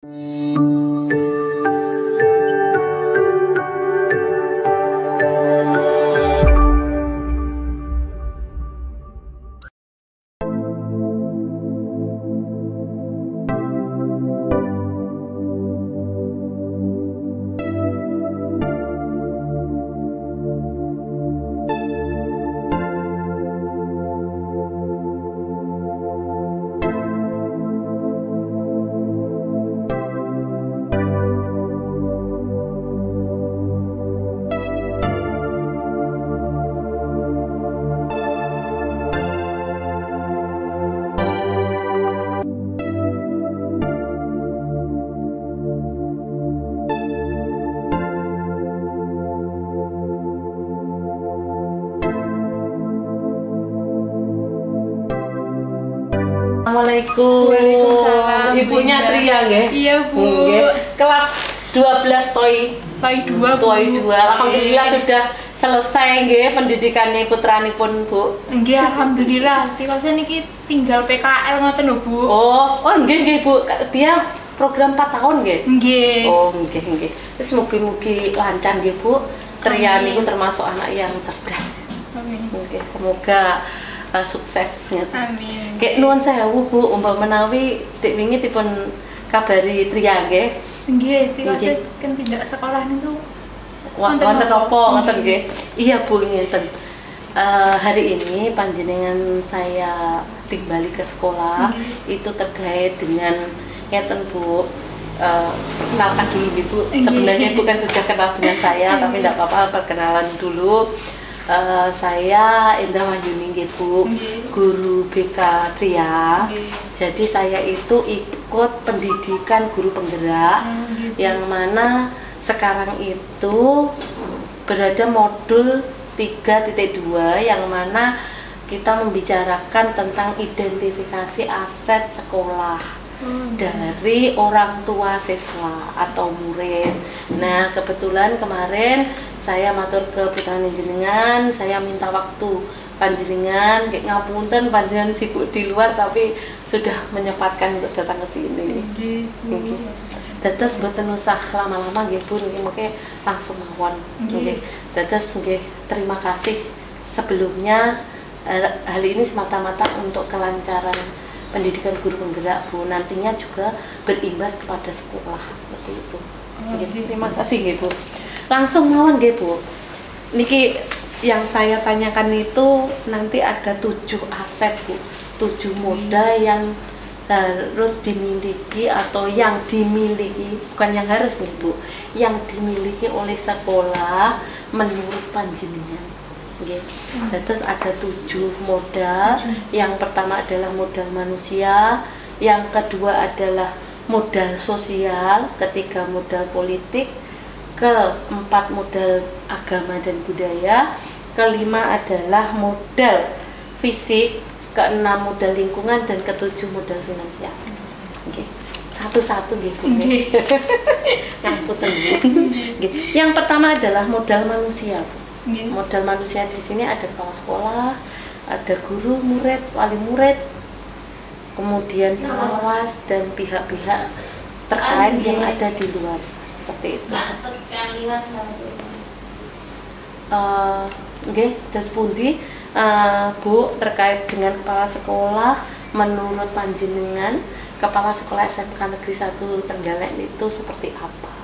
Assalamualaikum. Waalaikumsalam. Ibunya Tria nggih? Iya, Bu. Nggih. Kelas 12 TOI 2, Bu. TOI 2. Alhamdulillah sudah selesai nggih pendidikannya putranipun, Bu. Nggih, alhamdulillah. Tiwase niki tinggal PKL ngoten lho, Bu. Oh nggih Bu. Dia program 4 tahun nggih? Nggih. Oh nggih. Terus mugi-mugi lancar nggih, Bu. Tria niku termasuk anak yang cerdas. Amin. Nggih, semoga sukses ngeten. Amin. Kek nuwun sewu Bu, umpama menawi dik wingi dipun kabari Tria nggih. Nggih, tiwase kan tidak sekolah niku. Wonten apa ngoten nggih. Iya Bu, ngeten. Hari ini panjenengan saya timbali ke sekolah itu terkait dengan ngeten Bu. Perkenalkan dulu Ibu. Sebenarnya Ibu kan sudah kenal dengan saya, tapi tidak apa-apa perkenalan dulu. Saya Indah Wahyuni nggih Bu, guru BK Tria. Jadi saya itu ikut pendidikan guru penggerak yang mana sekarang itu berada modul 3.2 yang mana kita membicarakan tentang identifikasi aset sekolah dari orang tua siswa atau murid. Nah, kebetulan kemarin saya matur ke putra jenengan, saya minta waktu panjenengan, kayak ngapunten panjenengan sibuk di luar tapi sudah menyempatkan untuk datang ke sini. Dados mboten usah lama-lama nggih Bu, mungkin langsung mawon. Nggih. Dados nggih, terima kasih sebelumnya. Hal ini semata-mata untuk kelancaran pendidikan guru penggerak Bu, nantinya juga berimbas kepada sekolah seperti itu. Terima kasih nggih Bu. Langsung mawon nggih Bu. Niki yang saya tanyakan itu nanti ada 7 aset Bu, 7 modal yang harus dimiliki atau yang dimiliki, bukan yang harus nih Bu, yang dimiliki oleh sekolah menurut panjenengan. Terus ada 7 modal. Yang pertama adalah modal manusia, yang kedua adalah modal sosial, ketiga modal politik, keempat modal agama dan budaya, kelima adalah modal fisik, keenam modal lingkungan, dan ketujuh modal finansial. Satu-satu gitu. Ngapunten Bu. Yang pertama adalah modal manusia. Modal manusia di sini ada kepala sekolah, ada guru, murid, wali murid, kemudian pengawas dan pihak-pihak terkait yang ada di luar, seperti itu. Terus pundi Bu, terkait dengan kepala sekolah, menurut panjenengan kepala sekolah SMK Negeri 1 Trenggalek itu seperti apa?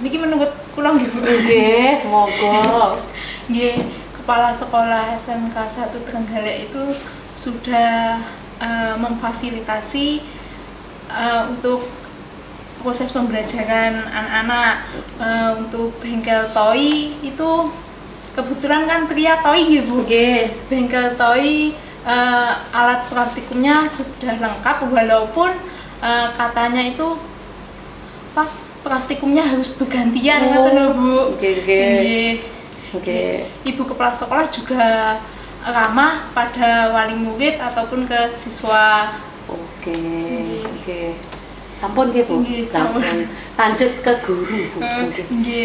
Niki menurut kula nggih Bu. Nggih, monggo. Nggih, kepala sekolah SMK 1 Trenggalek itu sudah memfasilitasi untuk proses pembelajaran anak-anak. Untuk bengkel TOI itu kebetulan kan Tria TOI nggih Bu. Bengkel TOI alat praktikumnya sudah lengkap, walaupun katanya itu praktikumnya harus bergantian, ngoten lho Bu. Ibu kepala sekolah juga ramah pada wali murid ataupun ke siswa. Sampun nggih Bu. Lanjut ke guru Bu.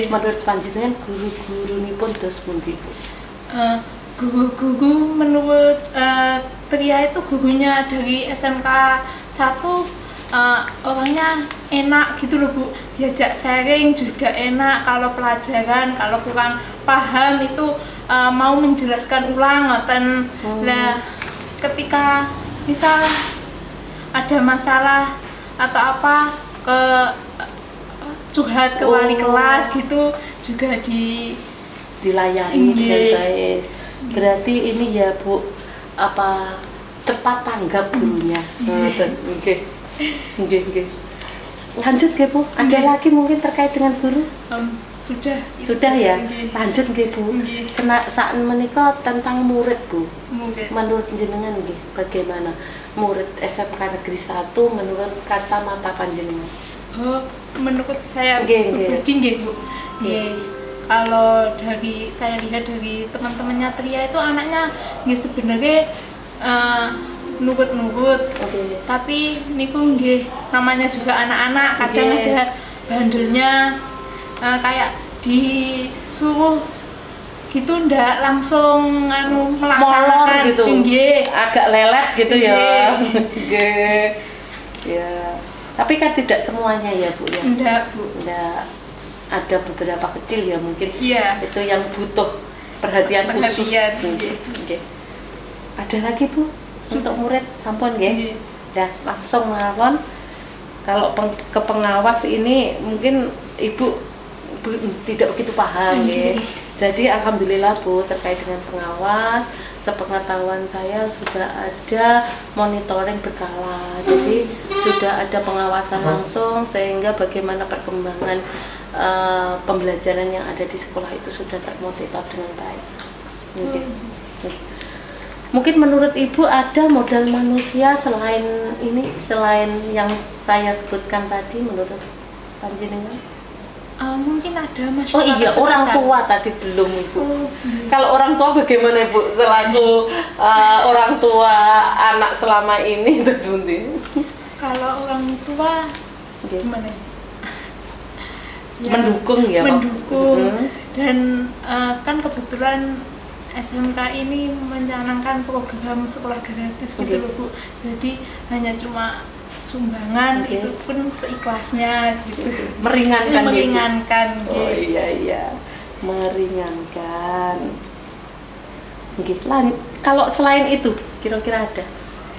Menurut panjenengan guru-gurunipun dos pundi Bu? Guru menurut Tria itu gurunya dari SMK 1 orangnya enak gitu loh Bu, diajak sharing juga enak, kalau pelajaran kalau kurang paham itu mau menjelaskan ulang ngoten. Lah ketika misal ada masalah atau apa ke curhat ke wali kelas gitu juga dilayani dengan baik. Berarti ini ya Bu, apa cepat tanggap gurunya. Oke. Lanjut nggih Bu, ada lagi mungkin terkait dengan guru? Sudah ya. Lanjut nggih Bu. Saat menika tentang murid Bu. Menurut jenengan nggih bagaimana murid SMK Negeri 1 menurut kacamata panjenengan? Menurut saya pribadi nggih Bu. Kalau dari saya lihat dari teman-temannya Tria itu anaknya nggih sebenarnya nurut-nurut, tapi niku nggih namanya juga anak-anak kadang ada bandelnya, kayak disuruh gitu ndak langsung melaksanakan gitu, agak lelet gitu ya. Ya, tapi kan tidak semuanya ya Bu ya. Enggak Bu. Enggak. Ada beberapa kecil ya mungkin. Itu yang butuh perhatian khusus. Ada lagi Bu untuk murid sampun nggih? Ya, langsung mawon. Kalau ke pengawas ini mungkin Ibu tidak begitu paham nggih. Jadi alhamdulillah Bu, terkait dengan pengawas, sepengetahuan saya sudah ada monitoring berkala. Jadi sudah ada pengawasan langsung sehingga bagaimana perkembangan pembelajaran yang ada di sekolah itu sudah termonitor dengan baik. Mungkin menurut Ibu ada modal manusia selain ini, selain yang saya sebutkan tadi menurut panjenengan? Mungkin ada masyarakat. Oh iya, orang tua tadi belum Ibu. Kalau orang tua bagaimana Ibu selaku orang tua anak selama ini itu seperti? Kalau orang tua gimana? Mendukung ya, mendukung. Dan kan kebetulan SMK ini mencanangkan program sekolah gratis gitu loh Bu. Jadi hanya cuma sumbangan, itu pun seikhlasnya gitu. Meringankan. Oh iya, meringankan. Gitu. Kalau selain itu kira-kira ada?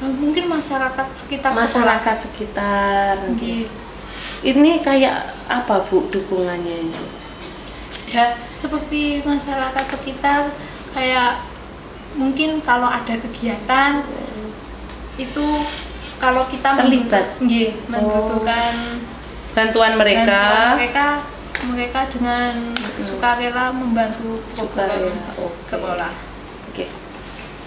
Mungkin masyarakat sekitar. Ini kayak apa Bu dukungannya ini? Ya seperti masyarakat sekitar, kayak mungkin kalau ada kegiatan itu kalau kita terlibat membutuhkan bantuan mereka dengan sukarela membantu sekolah.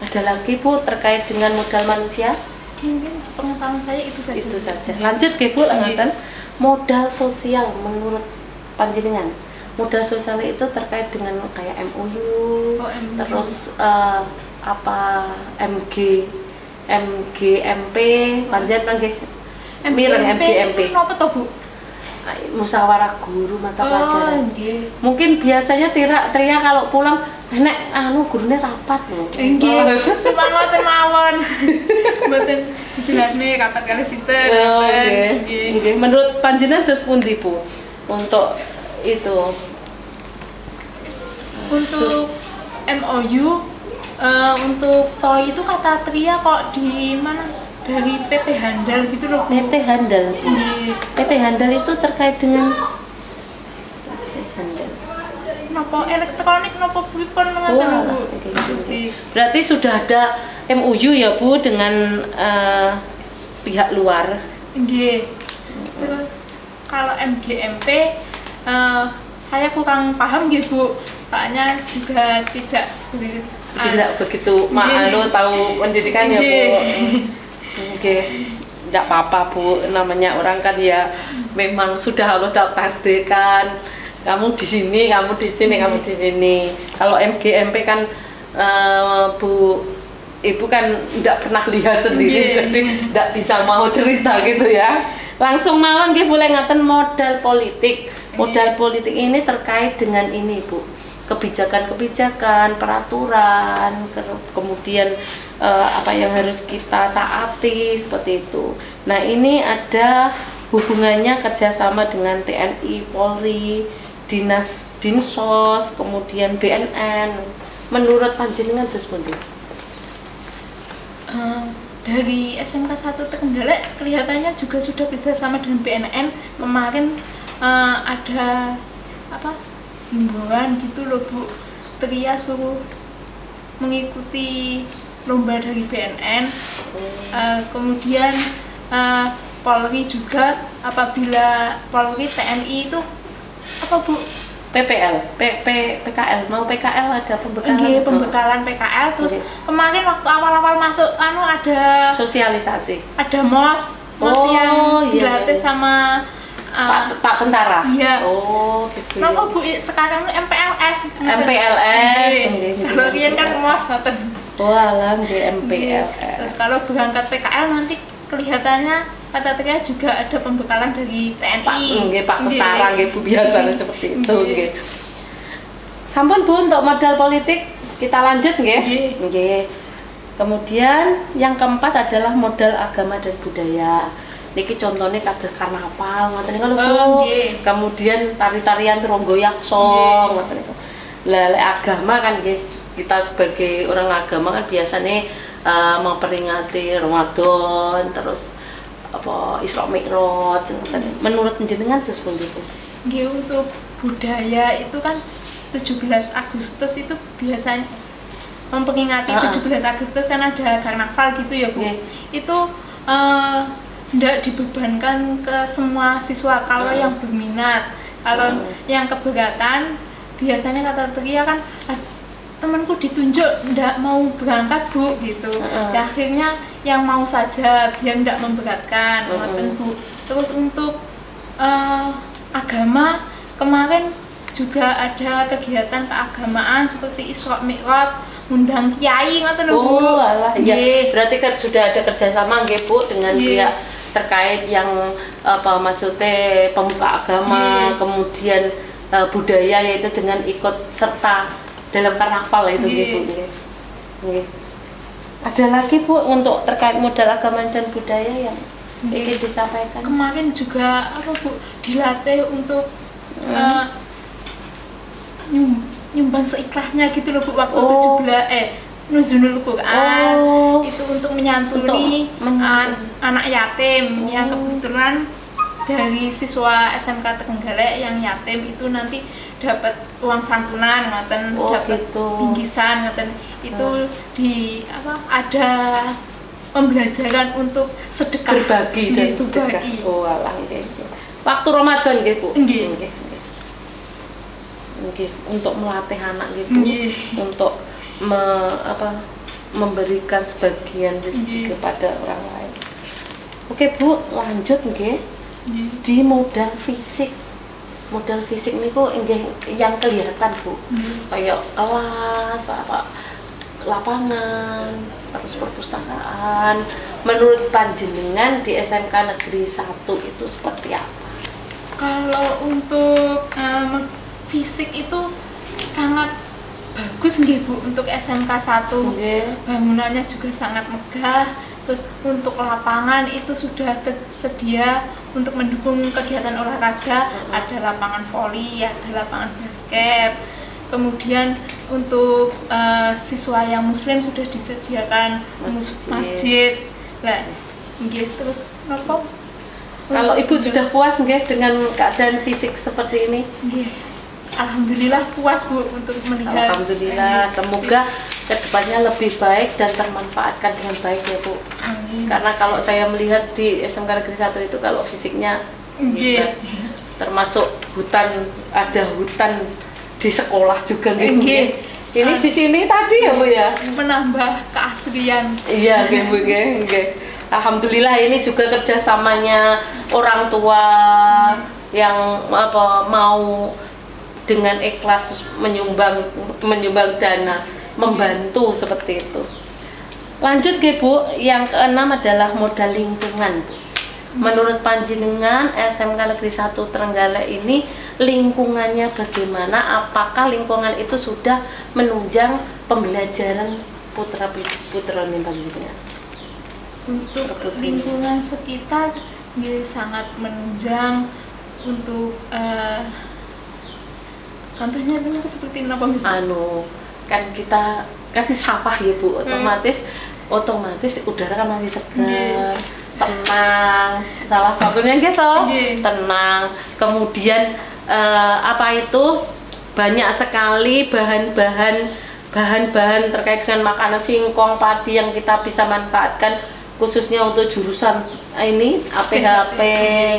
Ada lagi Bu terkait dengan modal manusia? Mungkin sepengetahuan saya itu saja. Lanjut Bu, modal sosial menurut panjenengan. Modal sosial itu terkait dengan kayak MOU, terus MGMP, panjenengan nggih. MGMP. Napa to Bu? Musyawarah guru mata pelajaran. Mungkin biasanya Tria kalau pulang nek gurune rapat lho. Nggih. Cuma ngoten mawon. Mboten jelasne rapat kali sinten. Nggih. Menurut panjenengan terus pundi Bu untuk itu? Untuk MOU, untuk TOI itu kata Tria kok di mana? Dari PT Handal gitu loh. PT Handal. PT Handal itu terkait dengan nopo elektronik, nopo pripun ngoten Bu. Berarti sudah ada MOU ya Bu dengan pihak luar. Nggih. Terus kalau MGMP saya kurang paham nggih Bu. Soalnya juga tidak begitu tahu pendidikan ya Bu. Tidak apa-apa Bu, namanya orang kan ya memang sudah Allah takdirkan kamu di sini, kamu di sini, kamu di sini. Kalau MGMP kan Bu Ibu kan tidak pernah lihat sendiri, jadi tidak bisa mau cerita gitu ya. Langsung mawon nggih boleh ngaten modal politik. Modal politik ini terkait dengan ini Bu. Kebijakan-kebijakan, peraturan, kemudian apa yang harus kita taati seperti itu. Nah, ini ada hubungannya kerjasama dengan TNI, Polri, Dinas Dinsos, kemudian BNN. Menurut panjenengan terus pundi? Dari SMK 1 Trenggalek kelihatannya juga sudah kerjasama dengan BNN. Kemarin ada himbauan gitu loh Bu, Tria suruh mengikuti lomba dari BNN. Kemudian Polri juga, apabila Polri TNI itu Bu? PKL, mau PKL ada pembekalan. Pembekalan PKL. Terus kemarin waktu awal-awal masuk ada sosialisasi. Ada MOS yang dilatih sama Pak Tentara. Iya. Oh, gitu. Kenapa Bu sekarang MPLS? Kalau riyen kan MOS ngoten. Oh, alam di MPLS. Terus kalau berangkat PKL nanti kelihatannya kata Tria juga ada pembekalan dari TNI. Pak Tentara Bu, biasanya seperti itu nggih. Sampun Bu, untuk modal politik kita lanjut nggih. Nggih. Kemudian yang keempat adalah modal agama dan budaya. Niki contohnya kados karnaval ngoten niku Bu. Kemudian tari-tarian Tronggo Yakso ngoten niku. Lah agama kan nggih, kita sebagai orang agama kan biasanya memperingati Ramadan, terus Isra Mi'raj. Menurut jenengan terus pundi Bu? Nggih, untuk budaya itu kan 17 Agustus itu biasanya memperingati 17 Agustus kan ada karnaval gitu ya Bu. Itu tidak dibebankan ke semua siswa kalau yang berminat. Kalau yang keberatan biasanya kata Tria kan temanku ditunjuk tidak mau berangkat Bu gitu. Ya, akhirnya yang mau saja biar tidak memberatkan Bu. Terus untuk agama kemarin juga ada kegiatan keagamaan seperti Isra Mi'raj, undang kiai ngoten lho Bu. Oh alah, ya. Berarti kan sudah ada kerjasama nggih Bu dengan pihak terkait yang maksudnya pemuka agama, kemudian budaya, yaitu dengan ikut serta dalam karnaval itu gitu. Ada lagi Bu untuk terkait modal agama dan budaya yang ingin disampaikan? Kemarin juga Bu dilatih untuk nyumbang seikhlasnya gitu loh Bu, waktu 17 Nuzulul Quran. Itu untuk menyantuni anak yatim yang kebetulan dari siswa SMK Trenggalek yang yatim itu nanti dapat uang santunan ngoten, dapat bingkisan ngoten. Itu ada pembelajaran untuk sedekah, berbagi dan sedekah. Oh alah nggih. Waktu Ramadan nggih Bu. Nggih. Untuk melatih anak gitu, untuk memberikan sebagian rezeki kepada orang lain. Oke Bu, lanjut nggih. Di modal fisik. Modal fisik niku nggih yang kelihatan Bu. Kayak kelas, lapangan, terus perpustakaan. Menurut panjenengan di SMK Negeri 1 itu seperti apa? Kalau untuk fisik itu sangat bagus nggih Bu untuk SMK 1. Bangunannya juga sangat megah. Terus untuk lapangan itu sudah tersedia untuk mendukung kegiatan olahraga. Ada lapangan voli, ada lapangan basket. Kemudian untuk siswa yang muslim sudah disediakan masjid. Lah nggih, terus apa? Kalau Ibu sudah puas nggih dengan keadaan fisik seperti ini? Nggih. Alhamdulillah puas Bu untuk melihat. Alhamdulillah, semoga kedepannya lebih baik dan termanfaatkan dengan baik ya Bu. Amin. Karena kalau saya melihat di SMK Negeri 1 itu kalau fisiknya termasuk hutan, ada hutan di sekolah juga nih. Ini di sini tadi ya Bu ya. Menambah keaslian. Iya nggih Bu nggih. Alhamdulillah ini juga kerjasamanya orang tua yang mau dengan ikhlas menyumbang dana, membantu seperti itu. Lanjut nggih Bu, yang keenam adalah modal lingkungan Bu. Menurut panjenengan SMK Negeri 1 Trenggalek ini lingkungannya bagaimana? Apakah lingkungan itu sudah menunjang pembelajaran putra nih panjenengan? Untuk lingkungan sekitar nggih sangat menunjang untuk contohnya itu seperti apa? Kan kita kan sawah ya Bu, otomatis udara kan masih segar, tenang. Salah satunya gitu, tenang. Kemudian banyak sekali bahan-bahan terkait dengan makanan singkong, padi yang kita bisa manfaatkan khususnya untuk jurusan ini APHP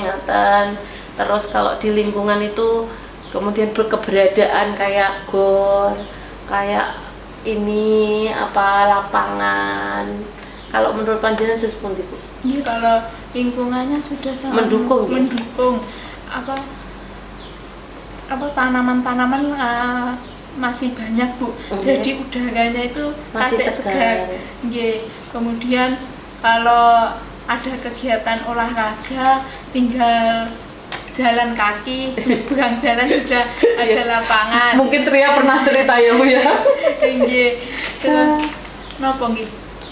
ngaten. Terus kalau di lingkungan itu kemudian berkeberadaan kayak gor, kayak ini lapangan. Kalau menurut panjenengan seperti itu? Iya, kalau lingkungannya sudah sangat mendukung. Tanaman-tanaman masih banyak Bu. Jadi udaranya itu masih segar. Kemudian kalau ada kegiatan olahraga tinggal jalan kaki, bukan jalan sudah ada lapangan. Mungkin Tria pernah cerita ya Bu ya.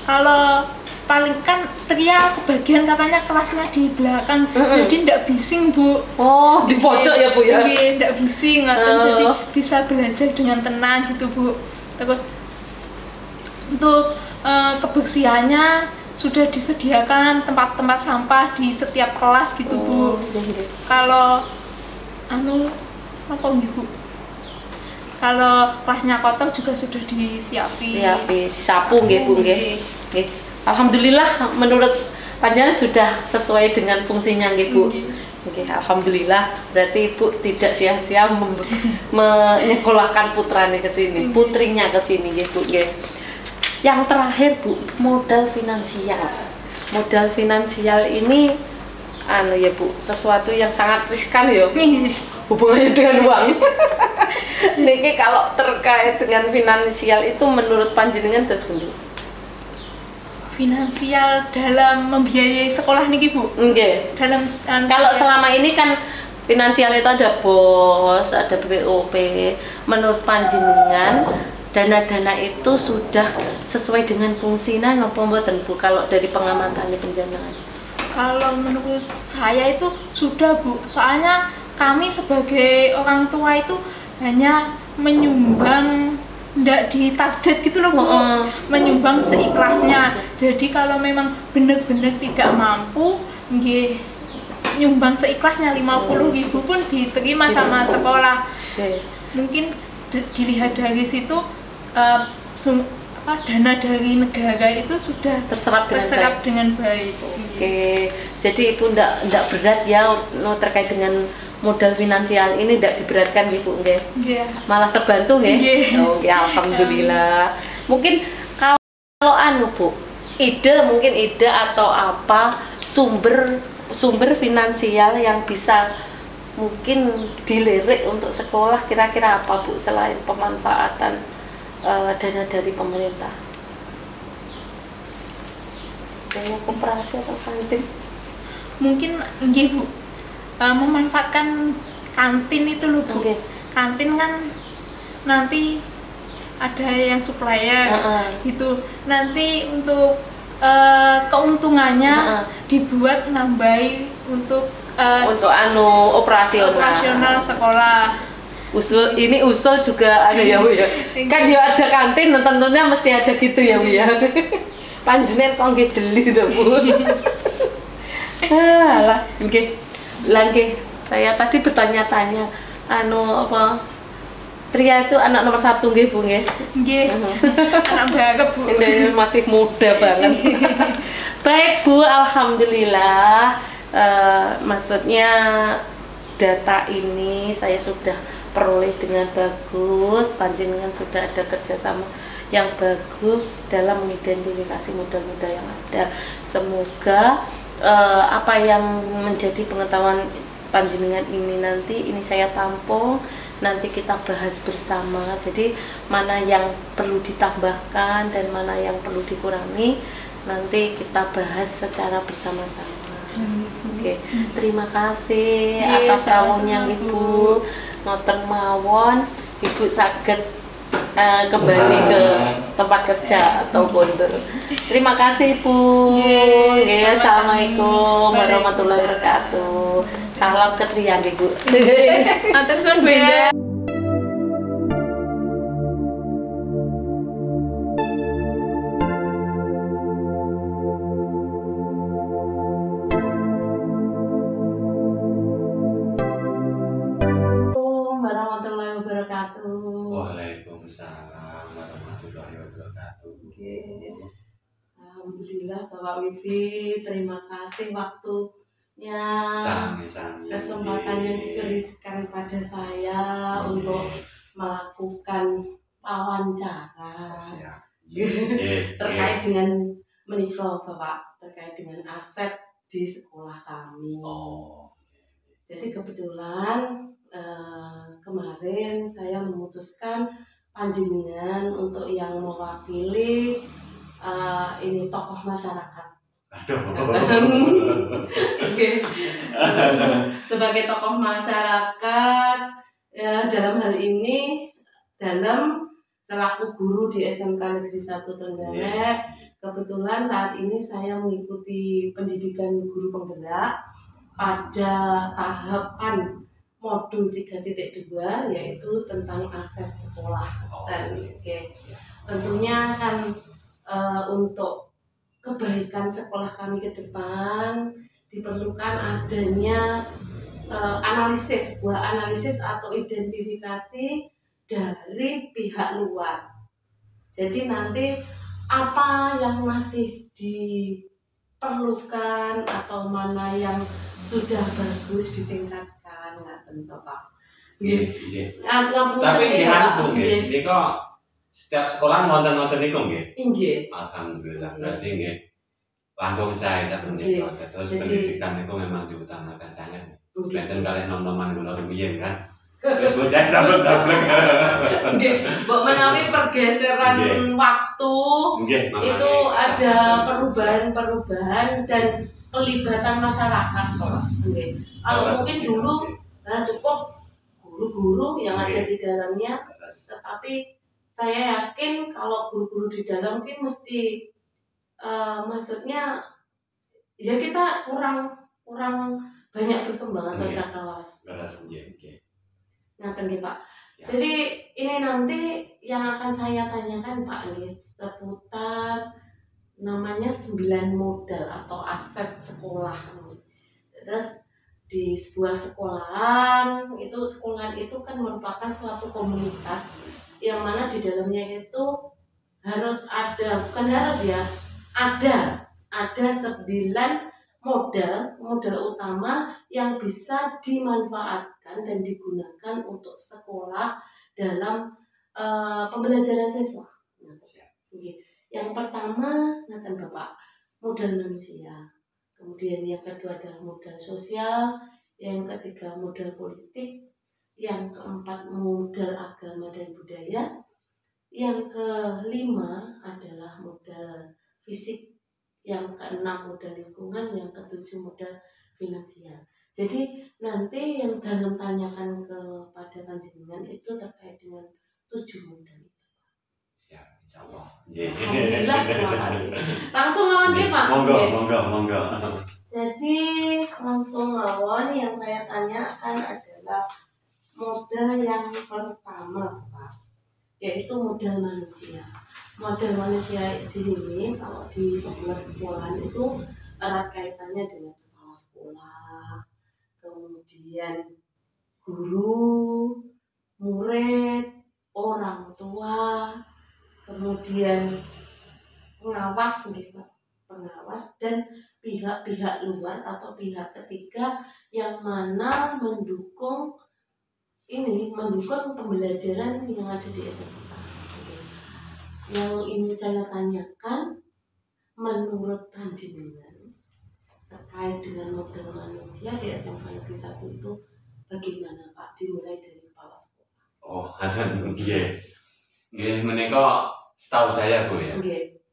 Kalau paling kan Tria kebagian katanya kelasnya di belakang, jadi tidak bising Bu. Oh, di pojok ya Bu ya? Iya, tidak bising, jadi bisa belajar dengan tenang gitu Bu. Terus untuk kebersihannya sudah disediakan tempat-tempat sampah di setiap kelas gitu Bu. Kalau Bu? Kalau kelasnya kotor juga sudah disapu nggih Bu nggih. Alhamdulillah menurut panjenengan sudah sesuai dengan fungsinya nggih Bu. Oke, alhamdulillah berarti Ibu tidak sia-sia menyekolahkan putranya ke sini, putrinya ke sini nggih Bu nggih. Yang terakhir Bu, modal finansial. Modal finansial ini ya Bu, sesuatu yang sangat riskan ya. Hubungannya dengan uang. Niki kalau terkait dengan finansial itu menurut panjenengan seperti finansial dalam membiayai sekolah niki Bu? Nggih. Kalau selama ini kan finansial itu ada BOS, ada BPOP. Menurut panjenengan dana-dana itu sudah sesuai dengan fungsinya napa mboten Bu kalau dari pengamatannya panjenengan? Kalau menurut saya itu sudah Bu. Soalnya kami sebagai orang tua itu hanya menyumbang, ndak ditarget gitu loh Bu, menyumbang seikhlasnya. Jadi kalau memang benar-benar tidak mampu, nyumbang seikhlasnya 50.000 pun diterima sama sekolah. Mungkin dilihat dari situ dana dari negara itu sudah terserap dengan baik. Oke, jadi Ibu ndak berat ya terkait dengan modal finansial ini, tidak diberatkan Ibu nggih? Malah terbantu nggih? Oke, alhamdulillah. Mungkin kalau Bu, ide atau apa sumber finansial yang bisa mungkin dilirik untuk sekolah kira-kira apa Bu selain pemanfaatan dana dari pemerintah? Dana koperasi atau kantin? Mungkin Bu, memanfaatkan kantin itu loh Bu. Kantin kan nanti ada yang supplier gitu. Nanti untuk keuntungannya dibuat nambahi untuk operasional sekolah. Usul juga ada ya Bu ya. Kan ya ada kantin, tentunya mesti ada gitu ya Bu ya. Panjenengan kok nggih jeli to Bu. Alah, nggih. Nggih, saya tadi bertanya-tanya Tria itu anak nomor 1 nggih Bu nggih? Nggih. Anak banget Bu. Ini masih muda banget. Baik Bu, alhamdulillah. Maksudnya data ini saya sudah peroleh dengan bagus, panjenengan sudah ada kerjasama yang bagus dalam mengidentifikasi modal-modal yang ada. Semoga apa yang menjadi pengetahuan panjenengan ini nanti saya tampung, nanti kita bahas bersama. Jadi mana yang perlu ditambahkan dan mana yang perlu dikurangi nanti kita bahas secara bersama-sama. Oke, terima kasih atas rawuhnya Ibu. Ngoten mawon Ibu saged kembali ke tempat kerja atau mundur. Terima kasih Bu. Nggih, assalamualaikum warahmatullahi wabarakatuh. Salam ketrian Bu. Matur suwun Benda. Warahmatullahi wabarakatuh. Waalaikumsalam warahmatullahi wabarakatuh. Alhamdulillah Bapak Wifi, terima kasih waktunya, kesempatan yang diberikan pada saya untuk melakukan wawancara terkait dengan menikah Bapak, terkait dengan aset di sekolah kami. Jadi kebetulan kemarin saya memutuskan panjenengan untuk yang mewakili ini tokoh masyarakat. Sebagai tokoh masyarakat dalam hal ini dalam selaku guru di SMK Negeri 1 Trenggalek. Kebetulan saat ini saya mengikuti pendidikan guru penggerak pada tahapan modul 3.2 yaitu tentang aset sekolah. Dan tentunya kan untuk kebaikan sekolah kami ke depan diperlukan adanya buah analisis atau identifikasi dari pihak luar. Jadi nanti apa yang masih diperlukan atau mana yang sudah bagus ditingkatkan, nggak tentu Pak. Tapi gimana Bu? Ini kok setiap sekolah nonton niku nggih? Nggih. Alhamdulillah. Berarti nggih langkung saya menika. Terus pendidikan itu memang diutamakan sangat. Benten kalih nom-noman kula rumiyin kan. Terus bocah dablek-dablek. Nggih, mbok menawi pergeseran waktu itu ada perubahan-perubahan dan pelibatan masyarakat kok. Nggih. Kalau mungkin dulu cukup guru-guru yang ada di dalamnya, tetapi saya yakin kalau guru-guru di dalam mungkin mesti maksudnya ya kita kurang banyak berkembang atau cakrawala. Ngaten nggih Pak. Jadi ini nanti yang akan saya tanyakan Pak nggih seputar namanya 9 modal atau aset sekolah. Terus di sebuah sekolahan itu kan merupakan suatu komunitas yang mana di dalamnya itu harus ada, bukan harus ya, ada 9 modal utama yang bisa dimanfaatkan dan digunakan untuk sekolah dalam pembelajaran siswa. Yang pertama, ngaten Bapak, modal manusia. Kemudian yang kedua adalah modal sosial, yang ketiga modal politik, yang keempat modal agama dan budaya, yang kelima adalah modal fisik, yang keenam modal lingkungan, yang ketujuh modal finansial. Jadi nanti yang dalam tanyakan kepada panjenengan itu terkait dengan 7 modal itu. Siap, insyaallah. Alhamdulillah, terima kasih. Langsung lawan dia Pak. Monggo. Jadi langsung lawan yang saya tanyakan adalah modal yang pertama Pak, yaitu modal manusia. Modal manusia di sini kalau di sebuah sekolahan itu erat kaitannya dengan kepala sekolah, kemudian guru, murid, orang tua, kemudian pengawas dan pihak-pihak luar atau pihak ketiga yang mana mendukung pembelajaran yang ada di SMK. Yang ini saya tanyakan, menurut panjenengan terkait dengan modal manusia di SMK Negeri 1 itu bagaimana Pak? Dimulai dari kepala sekolah. Ada nggih. Nggih menika setahu saya Bu ya. Nggih.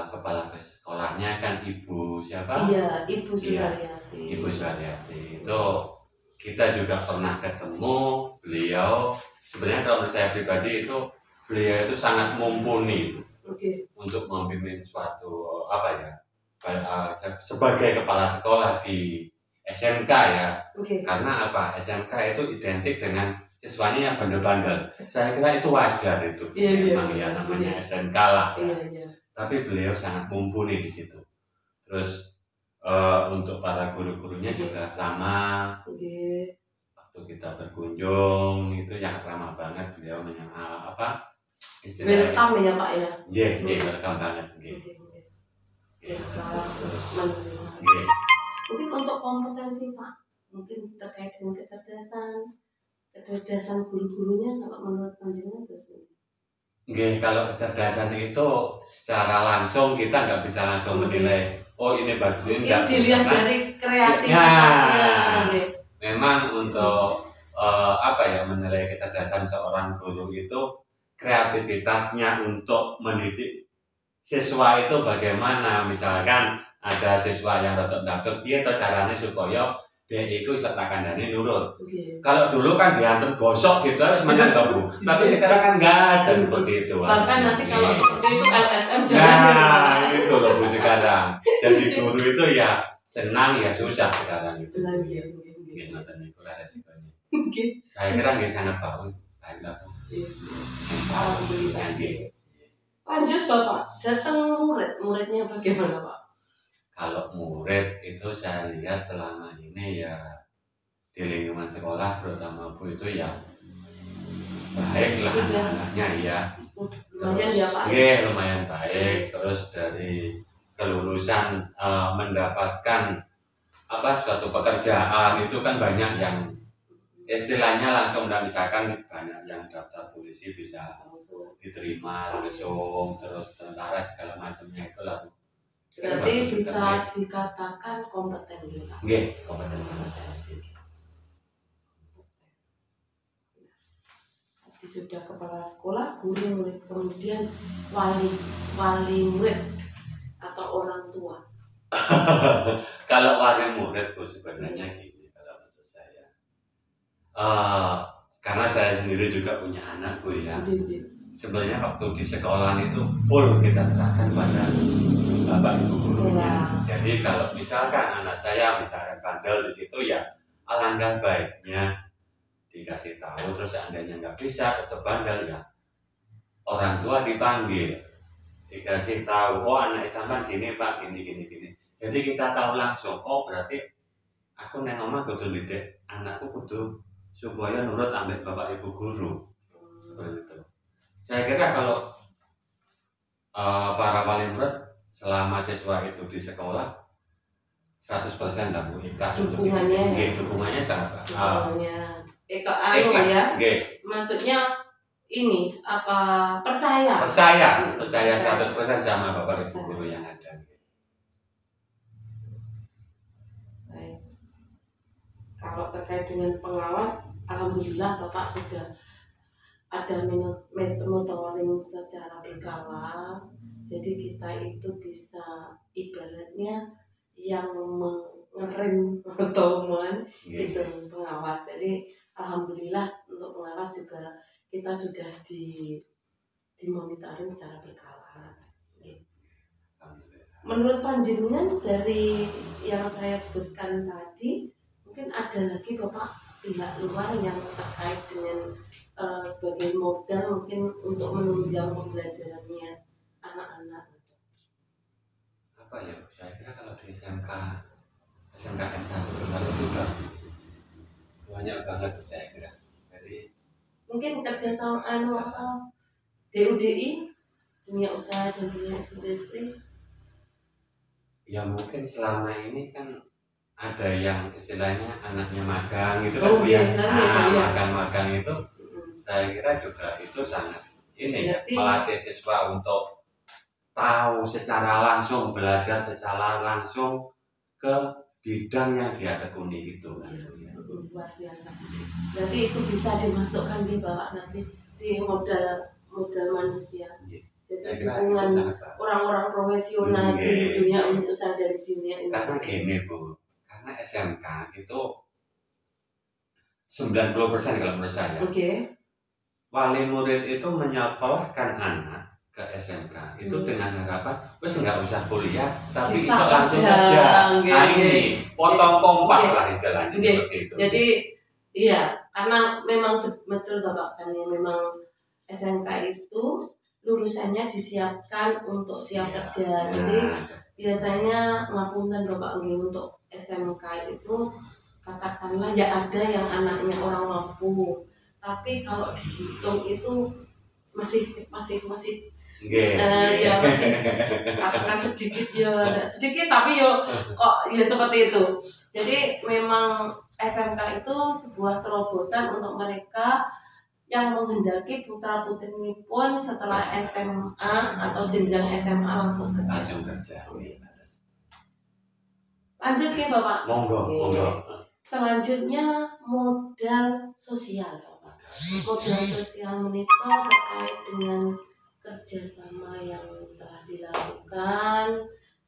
Kepala sekolahnya kan Ibu siapa? Iya, Ibu Suharyati. Ibu Suharyati. Itu kita juga pernah ketemu beliau. Sebenarnya kalau saya pribadi itu beliau itu sangat mumpuni Oke. untuk memimpin suatu sebagai kepala sekolah di SMK ya. Oke. Karena apa? SMK itu identik dengan siswanya yang bandel-bandel. Saya kira itu wajar itu. Iya. Memang ya namanya SMK lah. Iya. Tapi beliau sangat mumpuni di situ. Terus untuk para guru-gurunya juga ramah. Oke. Waktu kita berkunjung itu yang ramah banget, beliau istilahnya Welcome ya Pak ya. welcome banget. Mungkin untuk kompetensi Pak, mungkin terkait dengan kecerdasan guru-gurunya kalau menurut panjenengan terus. Kalau kecerdasan itu secara langsung kita nggak bisa langsung menilai. Oh ini bagus, ini enggak. Dilihat dari kreativitasnya. Memang untuk menilai kecerdasan seorang guru itu kreativitasnya untuk mendidik siswa itu bagaimana. Misalkan ada siswa yang rotok-rotok, dia atau caranya supaya dia itu bisa takandani nurut. Kalau dulu kan diantem gosok gitu harus menang Bu. Tapi sekarang kan nggak ada seperti itu. Bahkan nanti kalau seperti itu LSM jangan. Nah, itu loh Bu sekarang. Jadi guru itu ya senang ya susah sekarang itu. Saya kira nggak sangat bagus. Alhamdulillah. Lanjut Bapak, datang muridnya bagaimana Pak? Kalau murid itu saya lihat selama ini ya di lingkungan sekolah terutama Bu itu ya baiklah anak-anaknya ya. Lumayan ya Pak. Lumayan baik. Terus dari kelulusan mendapatkan suatu pekerjaan itu kan banyak yang istilahnya langsung, dan misalkan banyak yang daftar polisi bisa diterima langsung, terus tentara segala macamnya itu lah. Berarti bisa dikatakan kompeten ya Pak? Kompeten. Tadi sudah kepala sekolah, guru murid, kemudian wali murid atau orang tua. Kalau wali murid Bu sebenarnya gini kalau menurut saya. Karena saya sendiri juga punya anak Bu ya. Sebenarnya waktu di sekolah itu full kita serahkan pada bapak ibu gurunya. Jadi kalau misalkan anak saya misalkan bandel di situ ya alangkah baiknya dikasih tahu, terus seandainya nggak bisa tetap bandel ya orang tua dipanggil, dikasih tahu, oh anak sampean gini Pak, gini. Jadi kita tahu langsung, oh berarti aku neng omah kudu didik anakku kudu supaya nurut ambek bapak ibu guru. Seperti itu. Saya kira kalau para wali murid selama siswa itu di sekolah 100% dan ikhlas untuk dukungannya sangat maksudnya ini percaya 100% sama bapak ibu guru yang ada. Baik. Kalau terkait dengan pengawas, alhamdulillah Bapak sudah ada monitoring secara berkala. Jadi kita itu bisa ibaratnya yang mengerem pertemuan itu pengawas. Jadi alhamdulillah untuk pengawas juga kita sudah dimonitoring secara berkala. Menurut panjenengan dari yang saya sebutkan tadi, mungkin ada lagi Bapak pihak luar yang terkait dengan sebagai modal mungkin untuk menunjang pembelajarannya anak-anak. Saya kira kalau di SMKN 1 kemarin itu udah banyak banget saya kira. Jadi mungkin kerjasama DUDI, dunia usaha dan dunia industri. Ya mungkin selama ini kan ada yang istilahnya anaknya magang itu kan magang itu saya kira juga itu sangat melatih siswa untuk tahu secara langsung, belajar secara langsung ke bidang yang dia tekuni itu. Luar biasa. Berarti itu bisa dimasukkan di bawah nanti di modal manusia. Jadi dukungan orang-orang profesional di dunia usaha dan dunia industri. Karena gini Bu, karena SMK itu 90% kalau menurut saya. wali murid itu menyekolahkan anak ke SMK itu dengan harapan wes nggak usah kuliah tapi Bisa iso langsung kerja. kerja. Nah Nggih, ini potong kompas Nggih. lah istilahnya Nggih. seperti itu. Jadi iya, karena memang betul Bapak kan ya, memang SMK itu lulusannya disiapkan untuk siap Iya. kerja. Nah, Jadi biasanya ngapunten Bapak nggih untuk SMK itu katakanlah ya ada yang anaknya orang mampu, tapi kalau dihitung itu masih nggih. ya masih katakan sedikit ya tidak sedikit tapi yo kok ya seperti itu. Jadi memang SMK itu sebuah terobosan untuk mereka yang menghendaki putra putri pun setelah SMA atau jenjang SMA langsung kerja. Langsung kerja. Lanjut ke Bapak. Monggo, Oke. monggo. Selanjutnya modal sosial Bapak. Modal sosial menikah terkait dengan kerjasama yang telah dilakukan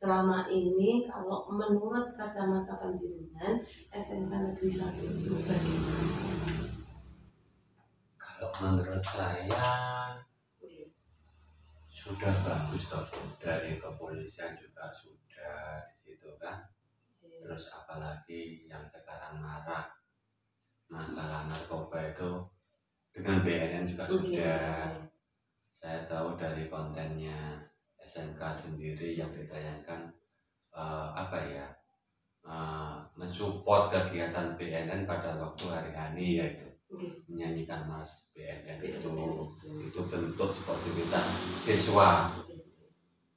selama ini. Kalau menurut kacamata panjenengan SMK Negeri 1 itu bagaimana? Kalau menurut saya sudah bagus toh, dari kepolisian juga sudah di situ kan. Terus apalagi yang sekarang marak masalah narkoba itu dengan BNN juga sudah. Saya tahu dari kontennya SMK sendiri yang ditayangkan mensupport kegiatan BNN pada waktu hari Hani, yaitu menyanyikan Mas BNN itu bentuk sportivitas siswa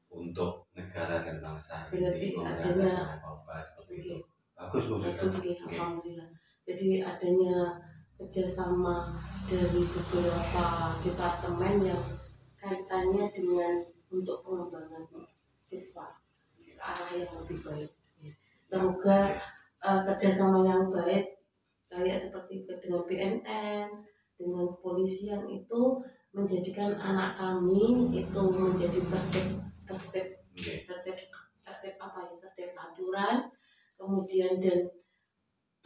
untuk negara dan bangsa ini memberantas narkoba seperti itu. Bagus alhamdulillah. Jadi adanya kerjasama dari beberapa departemen yang kaitannya dengan untuk pengembangan siswa ke arah yang lebih baik. Semoga kerjasama yang baik kayak seperti dengan BNN, dengan kepolisian itu menjadikan anak kami itu menjadi tertib aturan, kemudian dan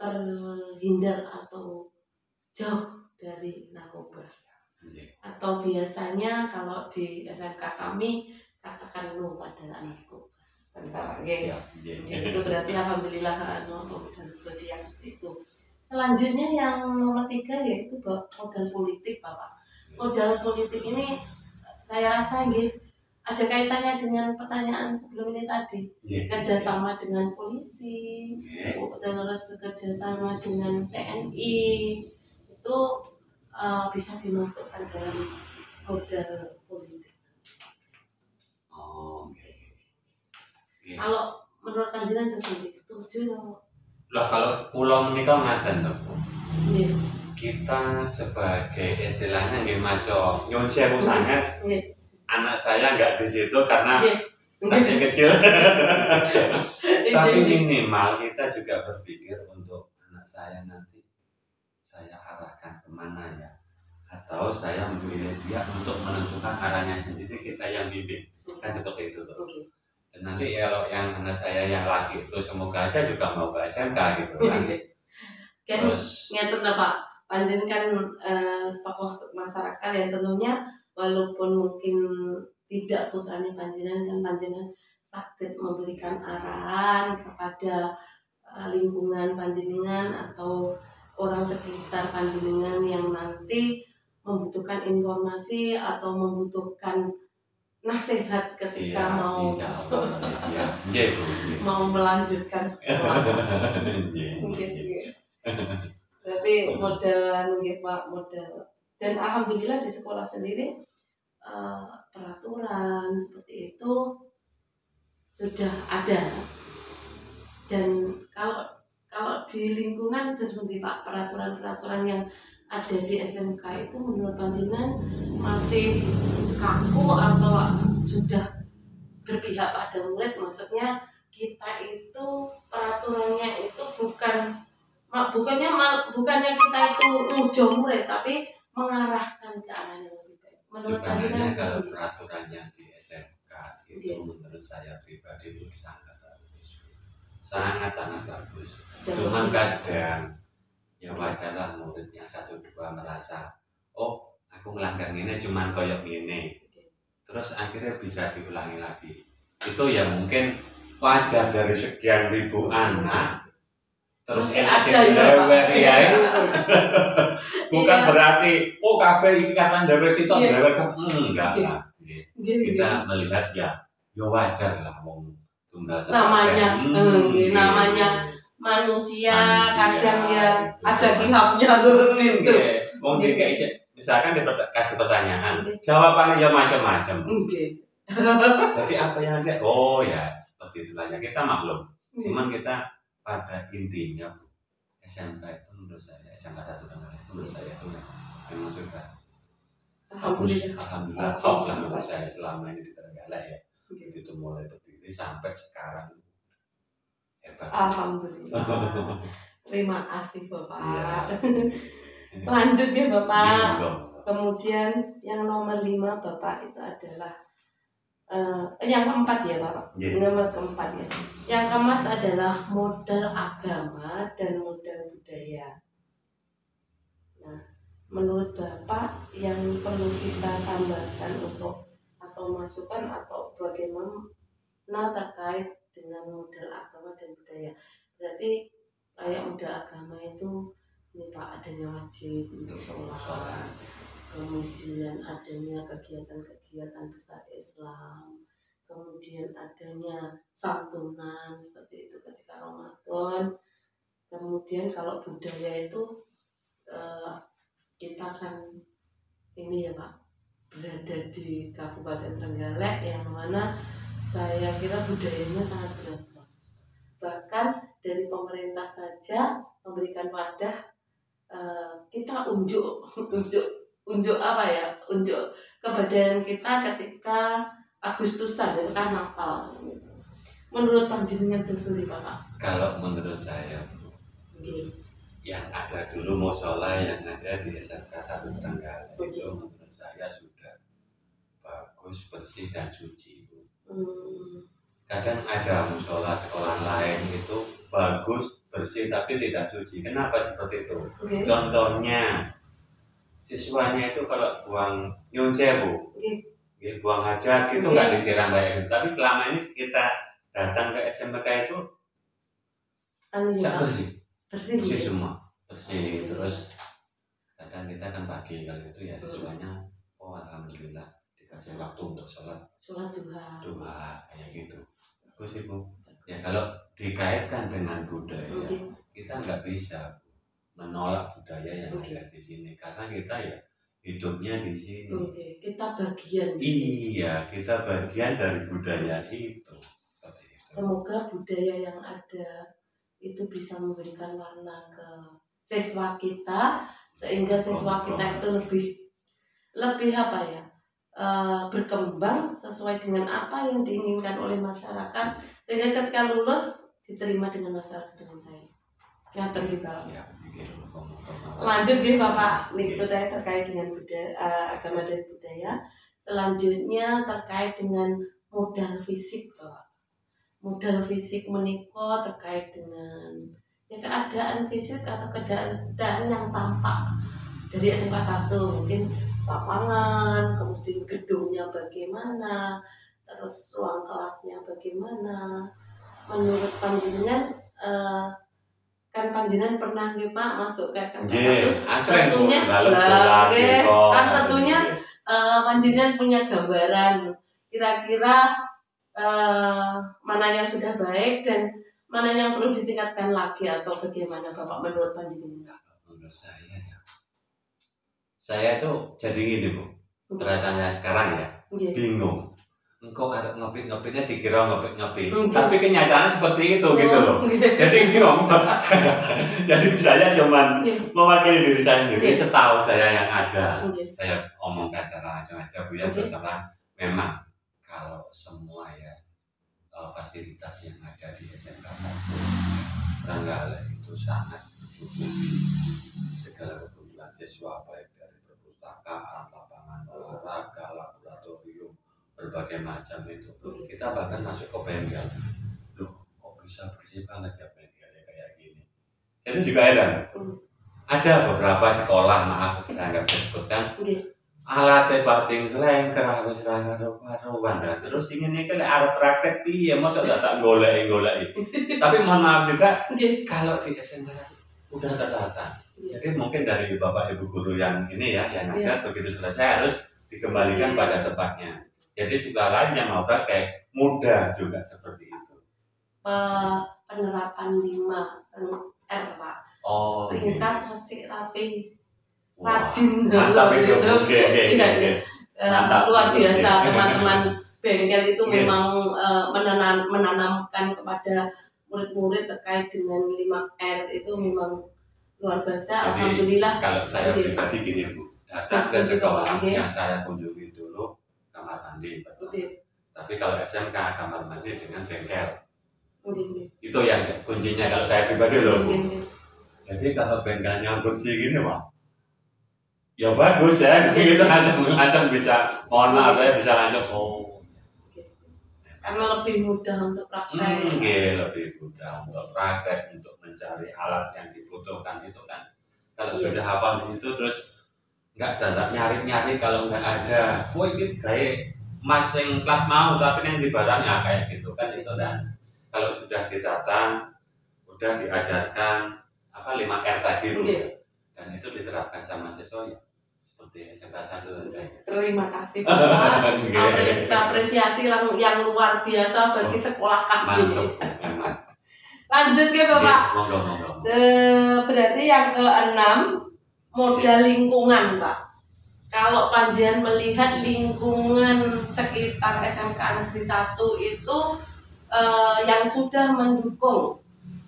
terhindar atau jauh dari narkoba. Atau biasanya kalau di SMK kami katakan no pada narkoba. Itu berarti alhamdulillah dan sosial seperti itu. Selanjutnya yang nomor 3 yaitu modal politik Bapak. Modal politik ini saya rasa ada kaitannya dengan pertanyaan sebelum ini tadi. Kerjasama dengan polisi, terus kerjasama dengan TNI itu bisa dimasukkan dalam modal politik. Kalau menurut panjenengan itu setuju Lah kalau pulau menikah ngaten lho. Nggih. Kita sebagai istilahnya nggih masuk nyun sewu sangat. Anak saya nggak di situ karena masih kecil. Tapi minimal kita juga berpikir untuk anak saya nanti saya arahkan kemana ya, atau saya memilih dia untuk menentukan arahnya sendiri, kita yang bimbing kan seperti itu tuh. Dan nanti kalau yang anak saya yang laki itu semoga aja juga mau ke SMK gitu kan. Terus ngeten Pak, panjenengan kan tokoh masyarakat yang tentunya walaupun mungkin tidak putranya panjenengan kan panjenengan sakit memberikan arahan kepada lingkungan panjenengan atau orang sekitar panjenengan yang nanti membutuhkan informasi atau membutuhkan nasihat ketika mau melanjutkan sekolah. Berarti modal Pak, modal. Dan alhamdulillah di sekolah sendiri peraturan seperti itu sudah ada. Dan kalau di lingkungan itu seperti Pak, peraturan-peraturan yang ada di SMK itu menurut panjenengan masih kaku atau sudah berpihak pada murid? Maksudnya kita itu peraturannya itu bukannya kita itu nujo murid, tapi mengarahkan ke arah yang lebih baik. Menurut sebenarnya kalau peraturannya di SMK itu menurut saya pribadi itu sangat bagus. Cuman kadang ya wajarlah muridnya 1-2 merasa aku ngelanggar ini cuman koyok gini, terus akhirnya bisa diulangi lagi. Itu ya mungkin wajar dari sekian ribu anak. Terus ada ya, itu bukan berarti KB ikatan dari situ enggak lah. Kita melihat ya wajar lah tunggal namanya namanya manusia kadang ya ada kilapnya seperti itu. Misalkan dikasih pertanyaan, jawabannya ya macam-macam. Jadi apa yang dia, oh ya seperti itulah ya, kita maklum. Cuman kita pada intinya Bu, SMK itu menurut saya, SMK 1 Trenggalek itu menurut saya itu memang sudah alhamdulillah top lah menurut saya selama ini di Trenggalek ya. Begitu mulai berdiri sampai sekarang hebat. Alhamdulillah. Terima kasih Bapak. Lanjut ya Bapak. Kemudian yang nomor 5 Bapak itu adalah yang keempat ya Bapak. Nomor keempat ya. Yang keempat adalah modal agama dan modal budaya. Nah, menurut Bapak yang perlu kita tambahkan untuk atau masukan atau bagaimana terkait dengan modal agama dan budaya. Berarti kayak modal agama itu ini Pak, adanya wajib untuk sholat, kemudian adanya kegiatan-kegiatan besar Islam, kemudian adanya santunan seperti itu ketika Ramadan. Kemudian kalau budaya itu kita kan ini ya Pak, berada di Kabupaten Trenggalek yang mana saya kira budayanya sangat beragam. Bahkan dari pemerintah saja memberikan wadah kita unjuk apa ya, unjuk kebudayaan kita ketika Agustusan itu kan Natal. Menurut panjenengan itu sendiri Pak? Kalau menurut saya yang ada dulu musola yang ada di SMK 1 Trenggalek itu menurut saya sudah bagus, bersih dan suci. Kadang ada musola sekolah lain itu bagus, bersih tapi tidak suci. Kenapa seperti itu? Contohnya siswanya itu kalau buang nyunce Bu, buang hajat itu nggak disiram kayak gitu. Tapi selama ini kita datang ke SMK itu bersih semua, bersih. Terus kadang kita kan pagi kalau itu ya siswanya, oh alhamdulillah dikasih waktu untuk sholat duha kayak gitu. Bagus sih Bu. Ya kalau dikaitkan dengan budaya, kita nggak bisa menolak budaya yang ada di sini karena kita ya hidupnya di sini. Kita bagian. Iya, kita bagian dari budaya itu. Semoga budaya yang ada itu bisa memberikan warna ke siswa kita sehingga siswa kita itu lebih apa ya? Berkembang sesuai dengan apa yang diinginkan oleh masyarakat sehingga ketika lulus diterima dengan masyarakat dengan baik. Ngaten kita. Lanjut nih Bapak, itu terkait dengan agama dan budaya. Selanjutnya terkait dengan modal fisik Bapak. Modal fisik menika terkait dengan ya keadaan fisik atau keadaan yang tampak dari SMK 1 mungkin lapangan, kemudian gedungnya bagaimana, terus ruang kelasnya bagaimana. Menurut panjenengan kan panjenengan pernah nggih Pak masuk ke SMK 1 tentunya kan tentunya panjenengan punya gambaran kira-kira mana yang sudah baik dan mana yang perlu ditingkatkan lagi atau bagaimana Bapak menurut panjenengan? Menurut saya tuh jadi gini Bu, rasanya sekarang ya bingung. Engkau ada ngopit-ngopitnya dikira ngopit-ngopit, tapi kenyataannya seperti itu gitu loh. Jadi bingung. Jadi saya cuman mewakili diri saya sendiri, setahu saya yang ada. Saya omong ke acara langsung aja Bu ya, terus terang memang kalau semua ya fasilitas yang ada di SMK 1 Trenggalek itu sangat mencukupi segala kebutuhan siswa baik dari perpustakaan, lapangan olahraga, laboratorium, berbagai macam itu. Kita bahkan masuk ke bengkel, loh kok bisa bersih banget ya bengkelnya kayak gini. Jadi juga ada beberapa sekolah, maaf saya nggak bisa sebutkan, alatnya bating selengker wis ra karo-karuan. Nah, terus ingin iki lek arep praktek piye mosok tak golek-goleki. Tapi mohon maaf juga kalau di SMK udah tertata. Jadi mungkin dari Bapak Ibu guru yang ini ya, yang ngajar begitu selesai harus dikembalikan pada tempatnya. Jadi segala lain yang mau pakai mudah juga seperti itu. Penerapan 5R Pak. Oh, ringkas, asik, rapi, rajin. Mantap itu. Oke. Luar biasa teman-teman bengkel itu memang menanamkan kepada murid-murid terkait dengan 5R itu memang luar biasa. Jadi, alhamdulillah. Kalau saya pribadi gini Bu, datang ke sekolah yang saya kunjungi dulu kamar mandi, betul. Tapi kalau SMK kamar mandi dengan bengkel. Itu yang kuncinya kalau saya pribadi loh Bu. Jadi kalau bengkelnya bersih gini Pak, ya bagus ya, gitu langsung bisa, mohon maaf saya bisa langsung karena lebih mudah untuk praktek. Lebih mudah untuk praktek, untuk mencari alat yang dibutuhkan itu kan. Kalau sudah hafal di situ terus nggak sadar nyari kalau nggak ada, ini kayak mas yang kelas mau tapi yang di barangnya kayak gitu kan itu. Dan kalau sudah ditata, udah diajarkan 5R tadi dan itu diterapkan sama siswa ya seperti SMK 1 tadi. Terima kasih Bapak. Kita apresiasi yang luar biasa bagi sekolah kami. Lanjut ya Bapak. Berarti yang ke-6 modal lingkungan Pak. Kalau Panjenengan melihat lingkungan sekitar SMK Negeri 1 itu yang sudah mendukung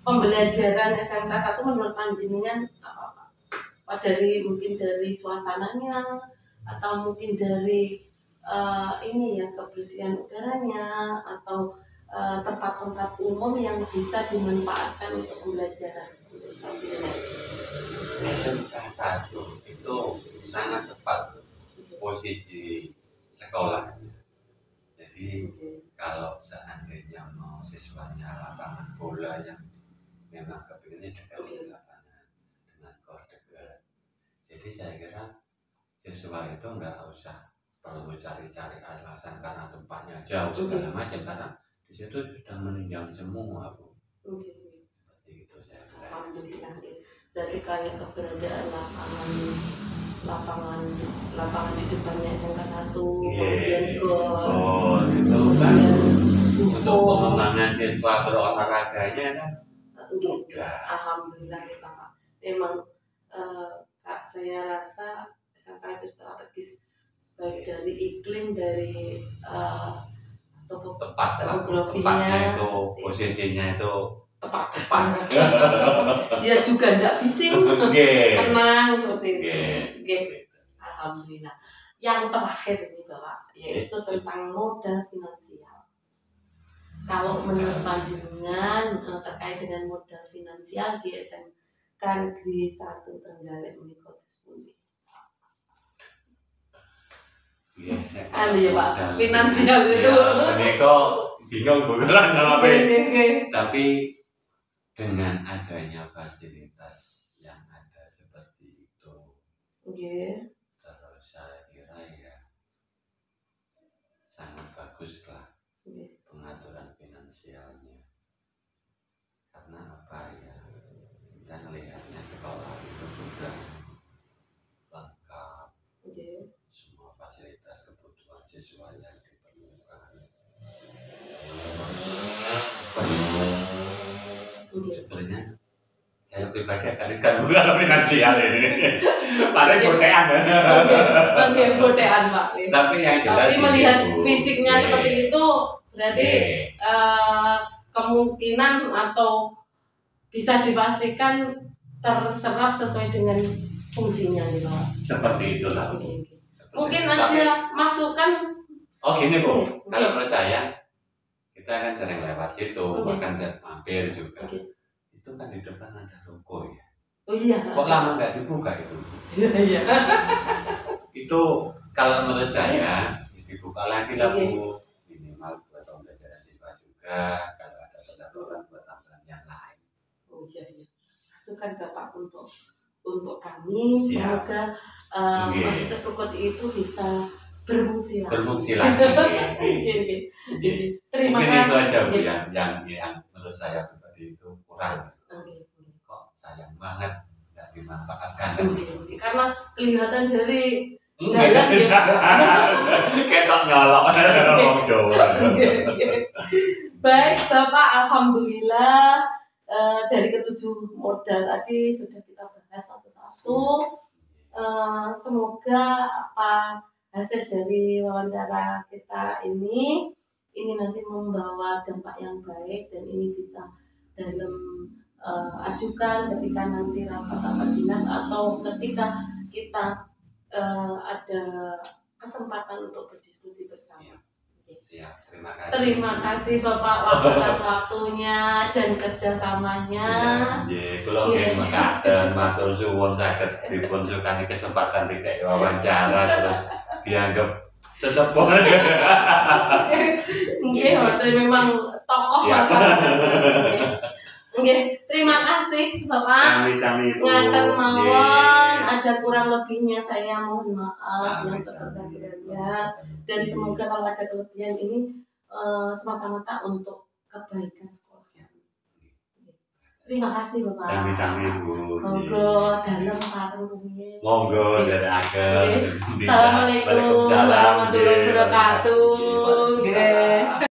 pembelajaran SMK 1 menurut Panjenengan apa Pak? Mungkin dari suasananya atau mungkin dari kebersihan udaranya atau tempat-tempat umum yang bisa dimanfaatkan untuk pembelajaran Panjenengan. SMK 1 itu sangat tepat posisi sekolahnya. Jadi kalau seandainya mau siswanya lapangan bola yang memang kepinginnya dekat di lapangan dengan gor dekat. Jadi saya kira siswa itu nggak usah perlu cari-cari alasan karena tempatnya jauh segala macam, karena di situ sudah menunjang semua Bu. Seperti itu saya kira. Alhamdulillah. Berarti kayak keberadaan lapangan di depannya SMK 1, kemudian gor itu kan untuk pengembangan siswa berolahraganya kan. Alhamdulillah ya Pak. Memang Kak, saya rasa SMK itu strategis baik dari iklim, dari tempatnya itu, posisinya itu tepat. Dia juga tidak bising, tenang seperti itu. Alhamdulillah. Yang terakhir ini Bapak, yaitu tentang modal finansial. Kalau menurut Panjenengan terkait dengan modal finansial di SMK Negeri 1 Trenggalek menika pundi? Ya Pak, finansial itu. Menika bingung Bu kalau jawabnya. Tapi dengan adanya fasilitas yang ada seperti itu, terus saya kira ya sangat bagus lah pengaturan finansialnya. Karena apa ya, kita melihatnya sekolah itu sudah lengkap, semua fasilitas kebutuhan siswa yang diperlukan. Sebenarnya saya pribadi akan bukan finansial ini, paling gotean. Gotean Pak. Tapi yang jelas, tapi melihat fisiknya seperti itu, berarti kemungkinan atau bisa dipastikan terserap sesuai dengan fungsinya gitu Pak. Seperti itulah. Mungkin ada masukan. Gini Bu, kalau menurut saya kita kan sering lewat situ, bahkan mampir juga. Itu kan di depan ada ruko ya. Oh iya. Kok lama nggak dibuka itu? Iya. Itu kalau menurut saya dibuka lagi lah Bu, minimal buat pembelajaran siswa juga. Kalau ada pendapatan buat tambahan yang lain. Oh iya. Masukan Bapak untuk kami. Semoga maksudnya Prukoti itu bisa berfungsi lagi. Berfungsi lagi. Terima Mungkin kasih. itu aja Bu yang menurut saya pribadi itu kurang. Kok sayang banget nggak dimanfaatkan. Karena kelihatan dari jalan gitu. Ketok nyolok orang Jawa. Baik Bapak, alhamdulillah dari ketujuh modal tadi sudah kita bahas satu-satu. Semoga apa hasil dari wawancara kita ini nanti membawa dampak yang baik dan ini bisa dalam ajukan ketika nanti rapat dinas atau ketika kita ada kesempatan untuk berdiskusi bersama. Siap, terima kasih. Terima kasih Bapak atas waktunya dan kerjasamanya. Kalau nggih mekaten matur suwun saged dipun sukani kesempatan tidak wawancara terus dianggap sesepuh. Nggih, memang tokoh masyarakat. Nggih, terima kasih Bapak. Sami-sami Bu. Ngaten mawon, ada kurang lebihnya saya mohon maaf yang sebenarnya. Dan semoga kalau ada kelebihan ini semata-mata untuk kebaikan sekolah. Terima kasih Bapak. Sami-sami Bu. Monggo dalem parunge. Monggo ndherekaken. Assalamualaikum warahmatullahi wabarakatuh.